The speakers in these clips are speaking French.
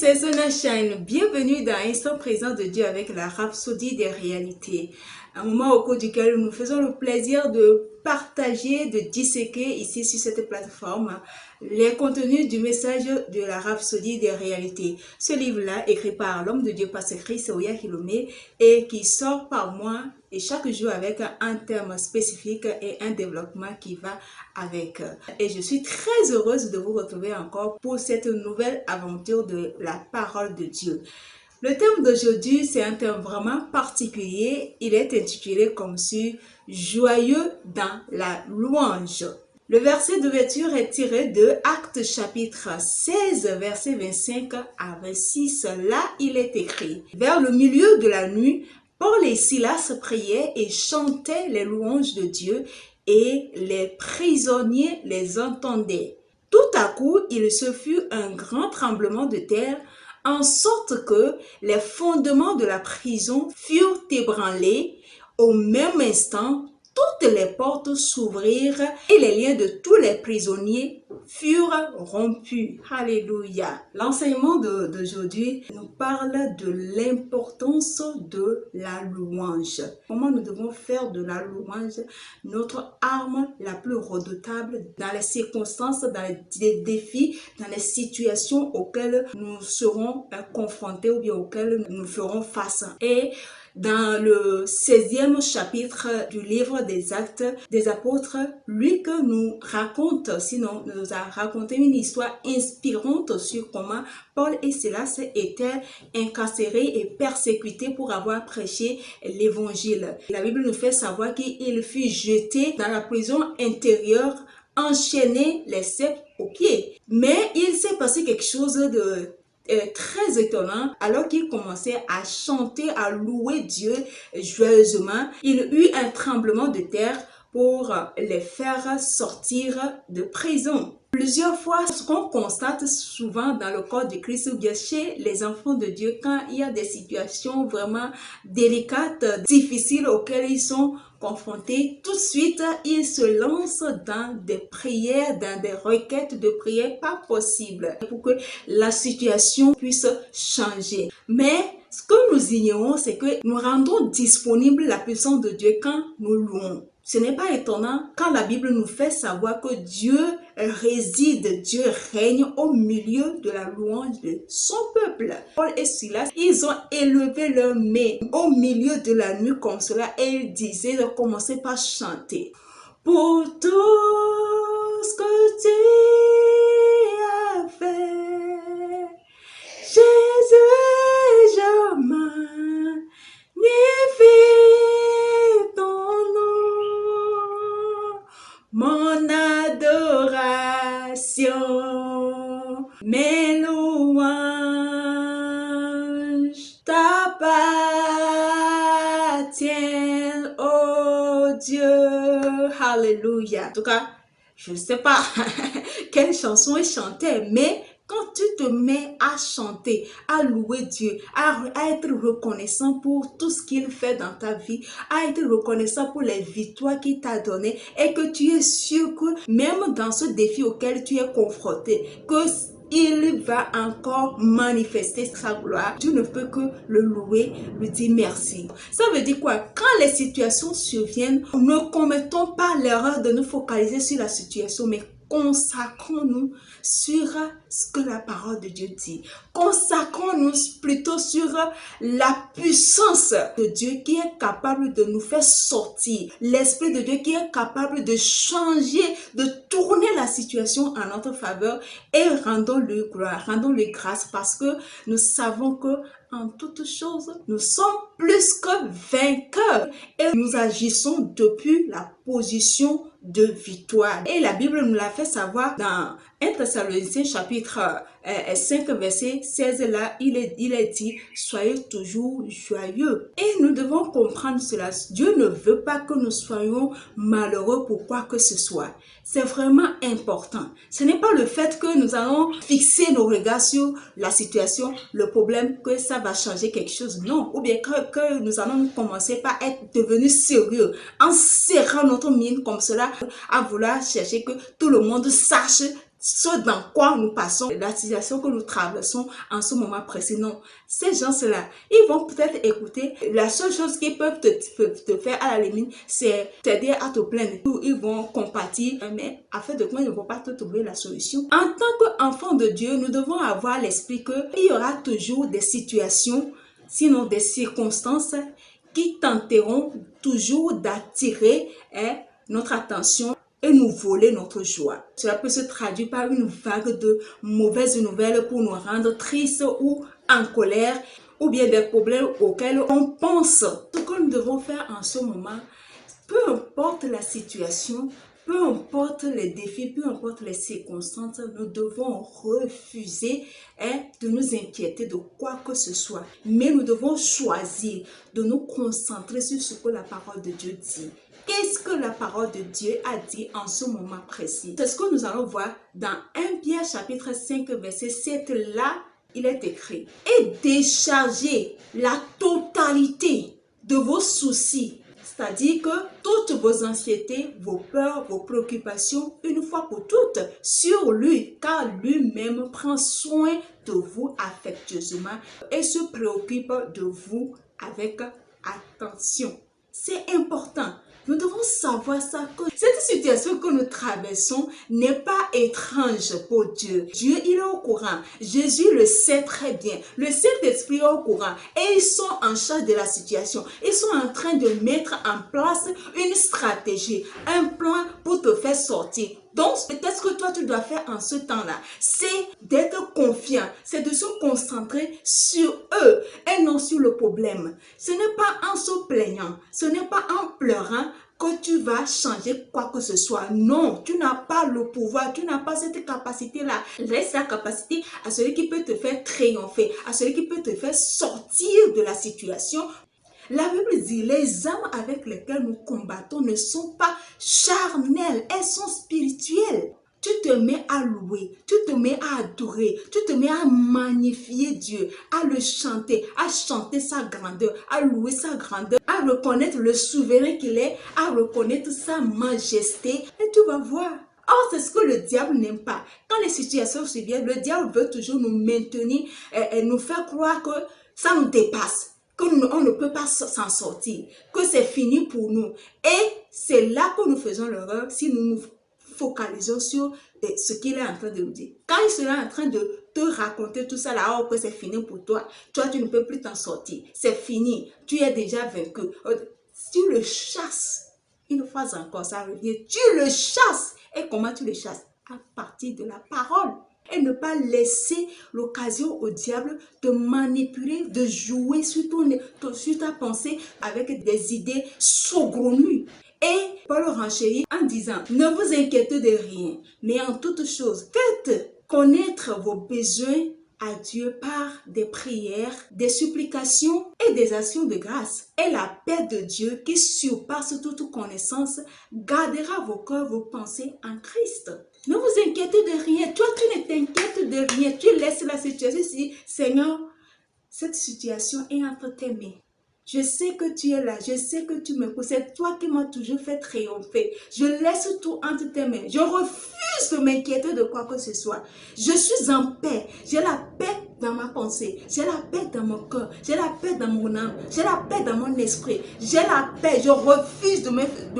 c'est Zona Shine. Bienvenue dans Instant présent de Dieu avec la rhapsodie des réalités. Un moment au cours duquel nous faisons le plaisir de partager, de disséquer ici sur cette plateforme les contenus du message de la rhapsodie des réalités. Ce livre-là, écrit par l'homme de Dieu, Pasteur Chris Oya Kilomé, et qui sort par mois et chaque jour avec un thème spécifique et un développement qui va avec. Et je suis très heureuse de vous retrouver encore pour cette nouvelle aventure de la parole de Dieu. Le thème d'aujourd'hui, c'est un thème vraiment particulier. Il est intitulé comme suit « Joyeux dans la louange ». Le verset d'ouverture est tiré de Actes chapitre 16, verset 25 à 26. Là, il est écrit « Vers le milieu de la nuit, Paul et Silas priaient et chantaient les louanges de Dieu et les prisonniers les entendaient. Tout à coup, il se fut un grand tremblement de terre, en sorte que les fondements de la prison furent ébranlés. Au même instant, toutes les portes s'ouvrirent et les liens de tous les prisonniers furent rompus. Alléluia. L'enseignement d'aujourd'hui nous parle de l'importance de la louange. Comment nous devons faire de la louange notre arme la plus redoutable dans les circonstances, dans les défis, dans les situations auxquelles nous serons confrontés ou bien auxquelles nous ferons face. Et dans le 16e chapitre du livre des Actes des Apôtres, Luc nous a raconté une histoire inspirante sur comment Paul et Silas étaient incarcérés et persécutés pour avoir prêché l'évangile. La Bible nous fait savoir qu'il fut jeté dans la prison intérieure, enchaîné les ceps aux pieds. Mais il s'est passé quelque chose de très étonnant. Alors qu'il commençait à chanter, à louer Dieu joyeusement, il eut un tremblement de terre pour les faire sortir de prison. Plusieurs fois, ce qu'on constate souvent dans le corps de Christ ou bien chez les enfants de Dieu, quand il y a des situations vraiment délicates, difficiles auxquelles ils sont confrontés, tout de suite, ils se lancent dans des prières, dans des requêtes de prière pas possibles pour que la situation puisse changer. Mais ce que nous ignorons, c'est que nous rendons disponible la puissance de Dieu quand nous louons. Ce n'est pas étonnant quand la Bible nous fait savoir que Dieu réside, Dieu règne au milieu de la louange de son peuple. Paul et Silas, ils ont élevé leurs mains au milieu de la nuit comme cela et ils disaient de commencer par chanter. Pour tout ce que tu as fait, Jésus, je magnifie ton nom, mon adoration, mes louanges t'appartiennent, oh Dieu. Alléluia. En tout cas, je ne sais pas quelle chanson il chantait, mais quand tu te mets à chanter, à louer Dieu, à être reconnaissant pour tout ce qu'il fait dans ta vie, à être reconnaissant pour les victoires qu'il t'a données et que tu es sûr que même dans ce défi auquel tu es confronté, que il va encore manifester sa gloire. Tu ne peux que le louer, lui dire merci. Ça veut dire quoi? Quand les situations surviennent, ne commettons pas l'erreur de nous focaliser sur la situation, mais consacrons-nous sur ce que la parole de Dieu dit. Consacrons-nous plutôt sur la puissance de Dieu qui est capable de nous faire sortir. L'Esprit de Dieu qui est capable de changer, de tourner la situation en notre faveur et rendons-le gloire, rendons-le grâce parce que nous savons que en toutes choses, nous sommes plus que vainqueurs et nous agissons depuis la position de victoire. Et la Bible nous l'a fait savoir dans 1 Thessaloniciens chapitre 5 verset 16, là il est dit soyez toujours joyeux. Et nous devons comprendre cela. Dieu ne veut pas que nous soyons malheureux pour quoi que ce soit. C'est vraiment important. Ce n'est pas le fait que nous allons fixer nos regards sur la situation, le problème, que ça va changer quelque chose. Non. Ou bien que nous allons commencer par être devenus sérieux en serrant notre mine comme cela, à vouloir chercher que tout le monde sache ce dans quoi nous passons, la situation que nous traversons en ce moment précis. Non, ces gens-là, ils vont peut-être écouter. La seule chose qu'ils peuvent te faire à la limite, c'est t'aider à te plaindre. Ils vont compatir, mais afin de quoi ils ne vont pas te trouver la solution. En tant qu'enfant de Dieu, nous devons avoir l'esprit qu'il y aura toujours des situations, sinon des circonstances qui tenteront toujours d'attirer notre attention et nous voler notre joie. Cela peut se traduire par une vague de mauvaises nouvelles pour nous rendre tristes ou en colère, ou bien des problèmes auxquels on pense. Ce que nous devons faire en ce moment, peu importe la situation, peu importe les défis, peu importe les circonstances, nous devons refuser de nous inquiéter de quoi que ce soit. Mais nous devons choisir de nous concentrer sur ce que la parole de Dieu dit. Qu'est-ce que la parole de Dieu a dit en ce moment précis? C'est ce que nous allons voir dans 1 Pierre chapitre 5 verset 7. Là, il est écrit: et déchargez la totalité de vos soucis. C'est-à-dire que toutes vos anxiétés, vos peurs, vos préoccupations, une fois pour toutes, sur lui, car lui-même prend soin de vous affectueusement et se préoccupe de vous avec attention. C'est important. Nous devons savoir ça, que cette situation que nous traversons n'est pas étrange pour Dieu. Dieu, il est au courant. Jésus le sait très bien. Le Saint-Esprit est au courant. Et ils sont en charge de la situation. Ils sont en train de mettre en place une stratégie, un plan pour te faire sortir. Donc, peut-être que toi, tu dois faire en ce temps-là, c'est d'être confiant, c'est de se concentrer sur eux et non sur le problème. Ce n'est pas en se plaignant, ce n'est pas en pleurant que tu vas changer quoi que ce soit. Non, tu n'as pas le pouvoir, tu n'as pas cette capacité-là. Laisse la capacité à celui qui peut te faire triompher, à celui qui peut te faire sortir de la situation. La Bible dit, les armes avec lesquelles nous combattons ne sont pas charnelles, elles sont spirituelles. Tu te mets à louer, tu te mets à adorer, tu te mets à magnifier Dieu, à le chanter, à chanter sa grandeur, à louer sa grandeur, à reconnaître le souverain qu'il est, à reconnaître sa majesté, et tu vas voir. Or, c'est ce que le diable n'aime pas. Quand les situations se viennent, le diable veut toujours nous maintenir et nous faire croire que ça nous dépasse, qu'on ne peut pas s'en sortir, que c'est fini pour nous. Et c'est là que nous faisons l'erreur si nous nous focalisons sur ce qu'il est en train de nous dire. Quand il sera en train de te raconter tout ça là, oh, que c'est fini pour toi, toi tu ne peux plus t'en sortir, c'est fini, tu es déjà vaincu. Tu le chasses, une fois encore ça revient, tu le chasses. Et comment tu le chasses? À partir de la parole. Et ne pas laisser l'occasion au diable de manipuler, de jouer sur ta pensée avec des idées saugrenues. Et Paul renchérit en disant, ne vous inquiétez de rien, mais en toute chose, faites connaître vos besoins à Dieu par des prières, des supplications et des actions de grâce. Et la paix de Dieu qui surpasse toute connaissance gardera vos cœurs, vos pensées en Christ. Ne vous inquiétez de rien. Toi, tu ne t'inquiètes de rien. Tu laisses la situation ici. Seigneur, cette situation est entre tes mains. Je sais que tu es là, je sais que tu m'écoutes. C'est toi qui m'as toujours fait triompher. Je laisse tout entre tes mains. Je refuse de m'inquiéter de quoi que ce soit. Je suis en paix. J'ai la paix dans ma pensée. J'ai la paix dans mon cœur. J'ai la paix dans mon âme. J'ai la paix dans mon esprit. J'ai la paix. Je refuse de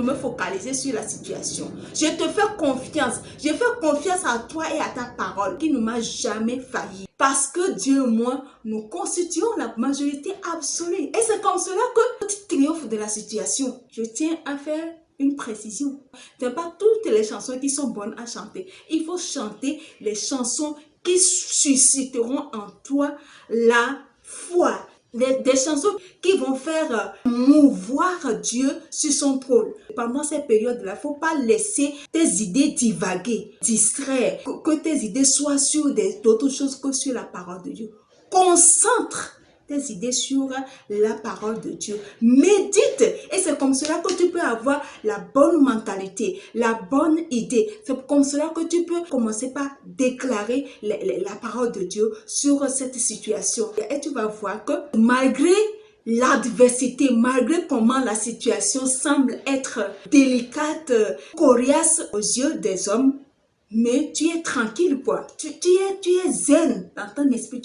me focaliser sur la situation. Je te fais confiance. Je fais confiance à toi et à ta parole qui ne m'a jamais failli. Parce que Dieu et moi, nous constituons la majorité absolue. Et c'est comme cela que tu triomphes de la situation. Je tiens à faire une précision. Ce n'est pas toutes les chansons qui sont bonnes à chanter. Il faut chanter les chansons qui susciteront en toi la foi. Des chansons qui vont faire mouvoir Dieu sur son trône. Pendant cette période-là, il ne faut pas laisser tes idées divaguer, distraire, que tes idées soient sur d'autres choses que sur la parole de Dieu. Concentre tes idées sur la parole de Dieu. Médite. Et c'est comme cela que tu peux avoir la bonne mentalité, la bonne idée. C'est comme cela que tu peux commencer par déclarer la parole de Dieu sur cette situation. Et tu vas voir que malgré l'adversité, malgré comment la situation semble être délicate, coriace aux yeux des hommes, mais tu es tranquille quoi. Tu es zen dans ton esprit.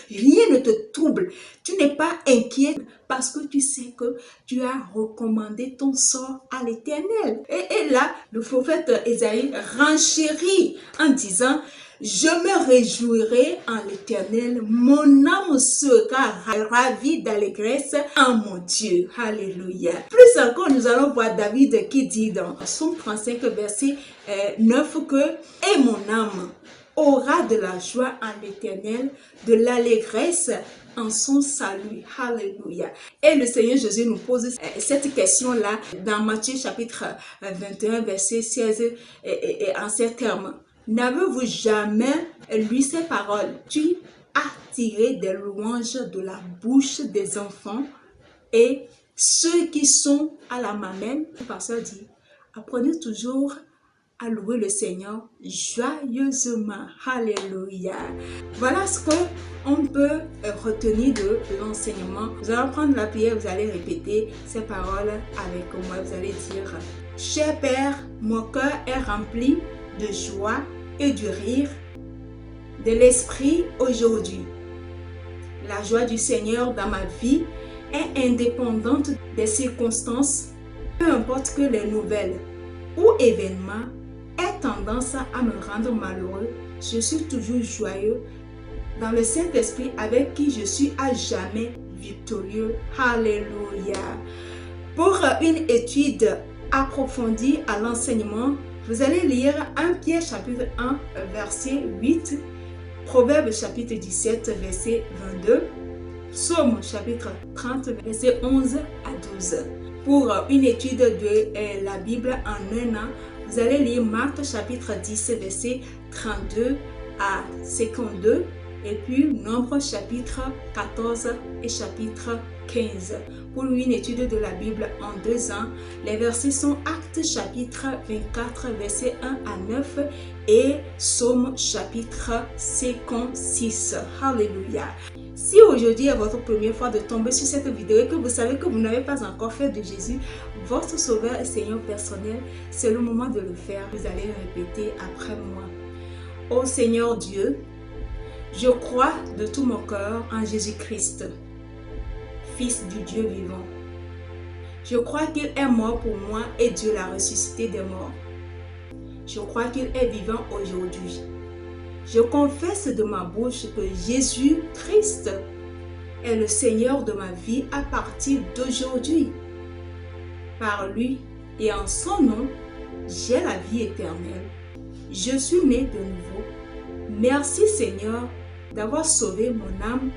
Rien ne te trouble. Tu n'es pas inquiet parce que tu sais que tu as recommandé ton sort à l'Éternel. Et là, le prophète Ésaïe renchérit en disant: je me réjouirai en l'Éternel, mon âme sera ravie d'allégresse en mon Dieu. Alléluia. Plus encore, nous allons voir David qui dit dans Psaume 35, verset 9 que « Et mon âme aura de la joie en l'Éternel, de l'allégresse en son salut. » Alléluia. Et le Seigneur Jésus nous pose cette question-là dans Matthieu chapitre 21, verset 16 et en ces termes. N'avez-vous jamais lu ces paroles? Tu as tiré des louanges de la bouche des enfants et ceux qui sont à la mamelle. Le pasteur dit, apprenez toujours à louer le Seigneur joyeusement. Alléluia. Voilà ce qu'on peut retenir de l'enseignement. Vous allez prendre la prière, vous allez répéter ces paroles avec moi. Vous allez dire, cher Père, mon cœur est rempli de joie et du rire de l'esprit aujourd'hui. La joie du Seigneur dans ma vie est indépendante des circonstances, peu importe que les nouvelles ou événements aient tendance à me rendre malheureux. Je suis toujours joyeux dans le Saint-Esprit avec qui je suis à jamais victorieux. Alléluia. Pour une étude approfondie à l'enseignement, vous allez lire 1 Pierre chapitre 1 verset 8, Proverbes chapitre 17 verset 22, Psaume chapitre 30 verset 11 à 12. Pour une étude de la Bible en un an, vous allez lire Marc chapitre 10 verset 32 à 52 et puis Nombre chapitre 14 et chapitre 15. Pour une étude de la Bible en 2 ans, les versets sont Actes chapitre 24 verset 1 à 9 et Psaume chapitre 56. Alléluia. Si aujourd'hui est votre première fois de tomber sur cette vidéo et que vous savez que vous n'avez pas encore fait de Jésus votre sauveur et Seigneur personnel, c'est le moment de le faire. Vous allez répéter après moi. Ô Seigneur Dieu, je crois de tout mon cœur en Jésus-Christ, Fils du Dieu vivant. Je crois qu'il est mort pour moi et Dieu l'a ressuscité des morts. Je crois qu'il est vivant aujourd'hui. Je confesse de ma bouche que Jésus-Christ est le Seigneur de ma vie à partir d'aujourd'hui. Par lui et en son nom, j'ai la vie éternelle. Je suis né de nouveau. Merci Seigneur d'avoir sauvé mon âme.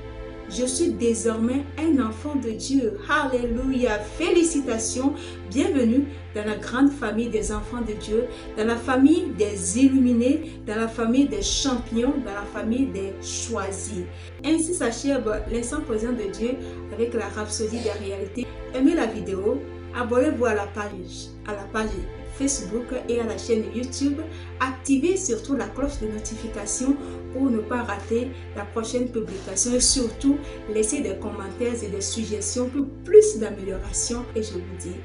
Je suis désormais un enfant de Dieu. Alléluia. Félicitations. Bienvenue dans la grande famille des enfants de Dieu, dans la famille des illuminés, dans la famille des champions, dans la famille des choisis. Ainsi s'achève l'instant présent de Dieu avec la rhapsodie des réalités. Aimez la vidéo, abonnez-vous à la page Facebook et à la chaîne YouTube. Activez surtout la cloche de notification pour ne pas rater la prochaine publication et surtout laissez des commentaires et des suggestions pour plus d'amélioration et je vous dis